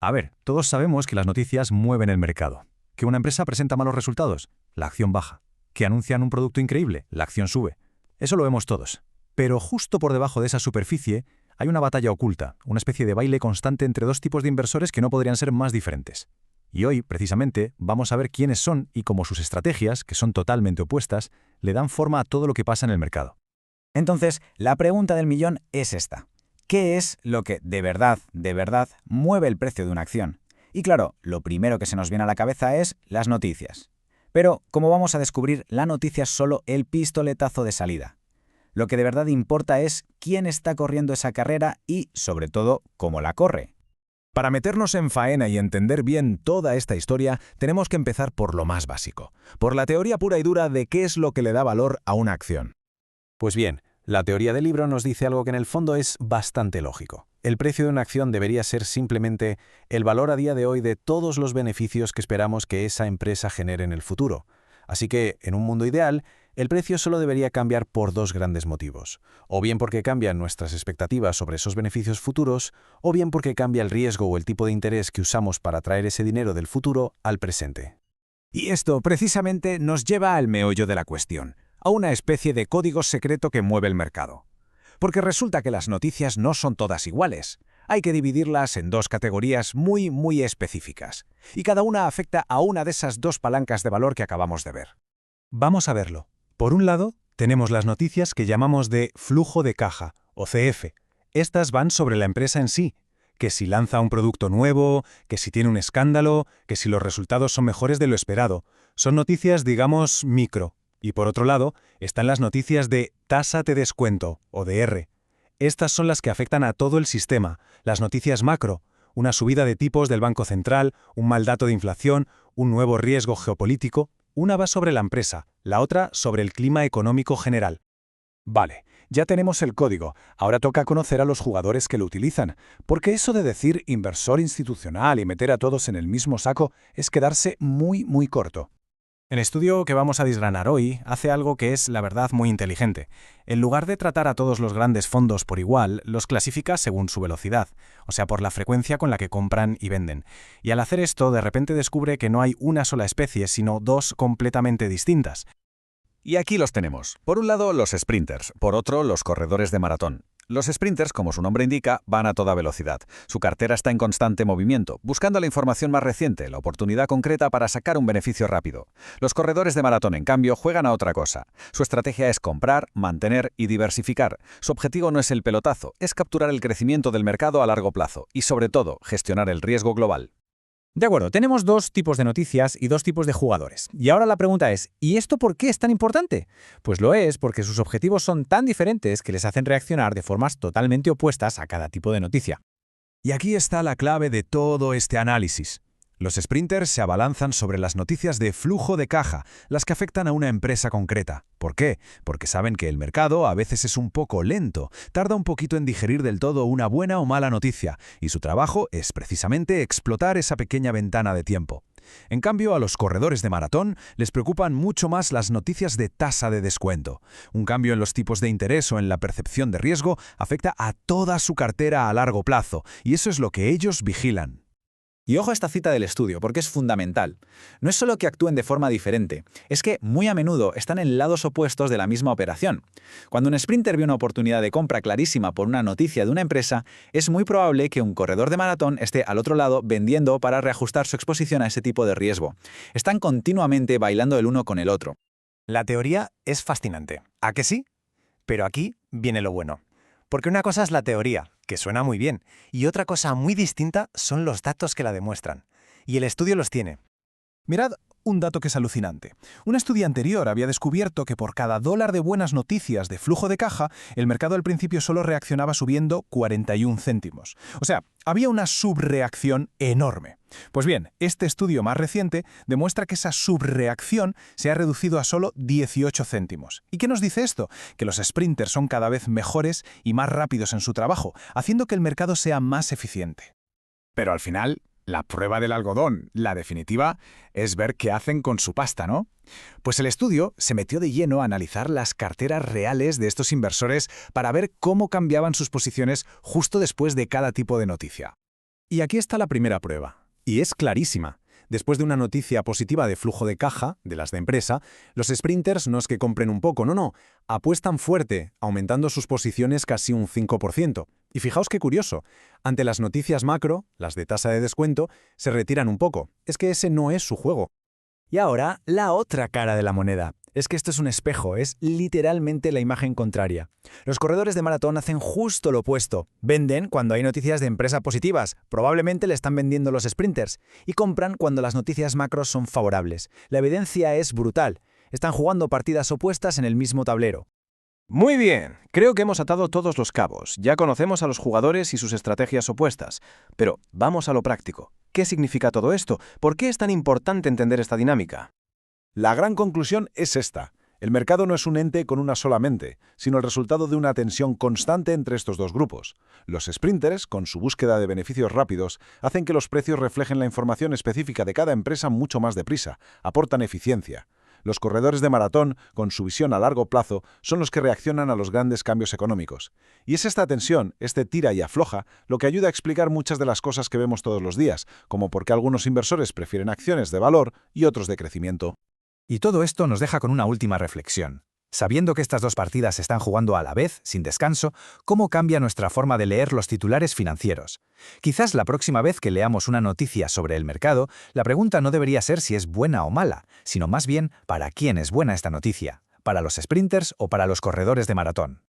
A ver, todos sabemos que las noticias mueven el mercado. Que una empresa presenta malos resultados, la acción baja. Que anuncian un producto increíble, la acción sube. Eso lo vemos todos. Pero justo por debajo de esa superficie hay una batalla oculta, una especie de baile constante entre dos tipos de inversores que no podrían ser más diferentes. Y hoy, precisamente, vamos a ver quiénes son y cómo sus estrategias, que son totalmente opuestas, le dan forma a todo lo que pasa en el mercado. Entonces, la pregunta del millón es esta. ¿Qué es lo que de verdad, mueve el precio de una acción? Y claro, lo primero que se nos viene a la cabeza es las noticias. Pero, como vamos a descubrir, la noticia es solo el pistoletazo de salida. Lo que de verdad importa es quién está corriendo esa carrera y, sobre todo, cómo la corre. Para meternos en faena y entender bien toda esta historia, tenemos que empezar por lo más básico, por la teoría pura y dura de qué es lo que le da valor a una acción. Pues bien, la teoría del libro nos dice algo que en el fondo es bastante lógico. El precio de una acción debería ser simplemente el valor a día de hoy de todos los beneficios que esperamos que esa empresa genere en el futuro. Así que, en un mundo ideal, el precio solo debería cambiar por dos grandes motivos. O bien porque cambian nuestras expectativas sobre esos beneficios futuros, o bien porque cambia el riesgo o el tipo de interés que usamos para traer ese dinero del futuro al presente. Y esto precisamente nos lleva al meollo de la cuestión, a una especie de código secreto que mueve el mercado. Porque resulta que las noticias no son todas iguales. Hay que dividirlas en dos categorías muy específicas, y cada una afecta a una de esas dos palancas de valor que acabamos de ver. Vamos a verlo. Por un lado, tenemos las noticias que llamamos de flujo de caja, o CF. Estas van sobre la empresa en sí, que si lanza un producto nuevo, que si tiene un escándalo, que si los resultados son mejores de lo esperado. Son noticias, digamos, micro. Y por otro lado, están las noticias de tasa de descuento, o de R. Estas son las que afectan a todo el sistema, las noticias macro, una subida de tipos del Banco Central, un mal dato de inflación, un nuevo riesgo geopolítico. Una va sobre la empresa, la otra sobre el clima económico general. Vale, ya tenemos el código, ahora toca conocer a los jugadores que lo utilizan, porque eso de decir inversor institucional y meter a todos en el mismo saco es quedarse muy corto. El estudio que vamos a desgranar hoy hace algo que es, la verdad, muy inteligente. En lugar de tratar a todos los grandes fondos por igual, los clasifica según su velocidad, o sea, por la frecuencia con la que compran y venden. Y al hacer esto, de repente descubre que no hay una sola especie, sino dos completamente distintas. Y aquí los tenemos. Por un lado, los sprinters, por otro, los corredores de maratón. Los sprinters, como su nombre indica, van a toda velocidad. Su cartera está en constante movimiento, buscando la información más reciente, la oportunidad concreta para sacar un beneficio rápido. Los corredores de maratón, en cambio, juegan a otra cosa. Su estrategia es comprar, mantener y diversificar. Su objetivo no es el pelotazo, es capturar el crecimiento del mercado a largo plazo y, sobre todo, gestionar el riesgo global. De acuerdo, tenemos dos tipos de noticias y dos tipos de jugadores. Y ahora la pregunta es, ¿y esto por qué es tan importante? Pues lo es porque sus objetivos son tan diferentes que les hacen reaccionar de formas totalmente opuestas a cada tipo de noticia. Y aquí está la clave de todo este análisis. Los sprinters se abalanzan sobre las noticias de flujo de caja, las que afectan a una empresa concreta. ¿Por qué? Porque saben que el mercado a veces es un poco lento, tarda un poquito en digerir del todo una buena o mala noticia, y su trabajo es precisamente explotar esa pequeña ventana de tiempo. En cambio, a los corredores de maratón les preocupan mucho más las noticias de tasa de descuento. Un cambio en los tipos de interés o en la percepción de riesgo afecta a toda su cartera a largo plazo, y eso es lo que ellos vigilan. Y ojo a esta cita del estudio, porque es fundamental. No es solo que actúen de forma diferente, es que muy a menudo están en lados opuestos de la misma operación. Cuando un sprinter ve una oportunidad de compra clarísima por una noticia de una empresa, es muy probable que un corredor de maratón esté al otro lado vendiendo para reajustar su exposición a ese tipo de riesgo. Están continuamente bailando el uno con el otro. La teoría es fascinante. ¿A que sí? Pero aquí viene lo bueno. Porque una cosa es la teoría, que suena muy bien, y otra cosa muy distinta son los datos que la demuestran. Y el estudio los tiene. Mirad un dato que es alucinante. Un estudio anterior había descubierto que por cada $1 de buenas noticias de flujo de caja, el mercado al principio solo reaccionaba subiendo 41 céntimos. O sea, había una subreacción enorme. Pues bien, este estudio más reciente demuestra que esa subreacción se ha reducido a solo 18 céntimos. ¿Y qué nos dice esto? Que los sprinters son cada vez mejores y más rápidos en su trabajo, haciendo que el mercado sea más eficiente. Pero al final, la prueba del algodón, la definitiva, es ver qué hacen con su pasta, ¿no? Pues el estudio se metió de lleno a analizar las carteras reales de estos inversores para ver cómo cambiaban sus posiciones justo después de cada tipo de noticia. Y aquí está la primera prueba. Y es clarísima. Después de una noticia positiva de flujo de caja, de las de empresa, los sprinters no es que compren un poco, no, apuestan fuerte, aumentando sus posiciones casi un 5%. Y fijaos qué curioso, ante las noticias macro, las de tasa de descuento, se retiran un poco. Es que ese no es su juego. Y ahora, la otra cara de la moneda. Es que esto es un espejo, es literalmente la imagen contraria. Los corredores de maratón hacen justo lo opuesto. Venden cuando hay noticias de empresa positivas, probablemente le están vendiendo los sprinters, y compran cuando las noticias macros son favorables. La evidencia es brutal. Están jugando partidas opuestas en el mismo tablero. Muy bien, creo que hemos atado todos los cabos. Ya conocemos a los jugadores y sus estrategias opuestas. Pero vamos a lo práctico. ¿Qué significa todo esto? ¿Por qué es tan importante entender esta dinámica? La gran conclusión es esta. El mercado no es un ente con una sola mente, sino el resultado de una tensión constante entre estos dos grupos. Los sprinters, con su búsqueda de beneficios rápidos, hacen que los precios reflejen la información específica de cada empresa mucho más deprisa, aportan eficiencia. Los corredores de maratón, con su visión a largo plazo, son los que reaccionan a los grandes cambios económicos. Y es esta tensión, este tira y afloja, lo que ayuda a explicar muchas de las cosas que vemos todos los días, como por qué algunos inversores prefieren acciones de valor y otros de crecimiento. Y todo esto nos deja con una última reflexión. Sabiendo que estas dos partidas se están jugando a la vez, sin descanso, ¿cómo cambia nuestra forma de leer los titulares financieros? Quizás la próxima vez que leamos una noticia sobre el mercado, la pregunta no debería ser si es buena o mala, sino más bien ¿para quién es buena esta noticia? ¿Para los sprinters o para los corredores de maratón?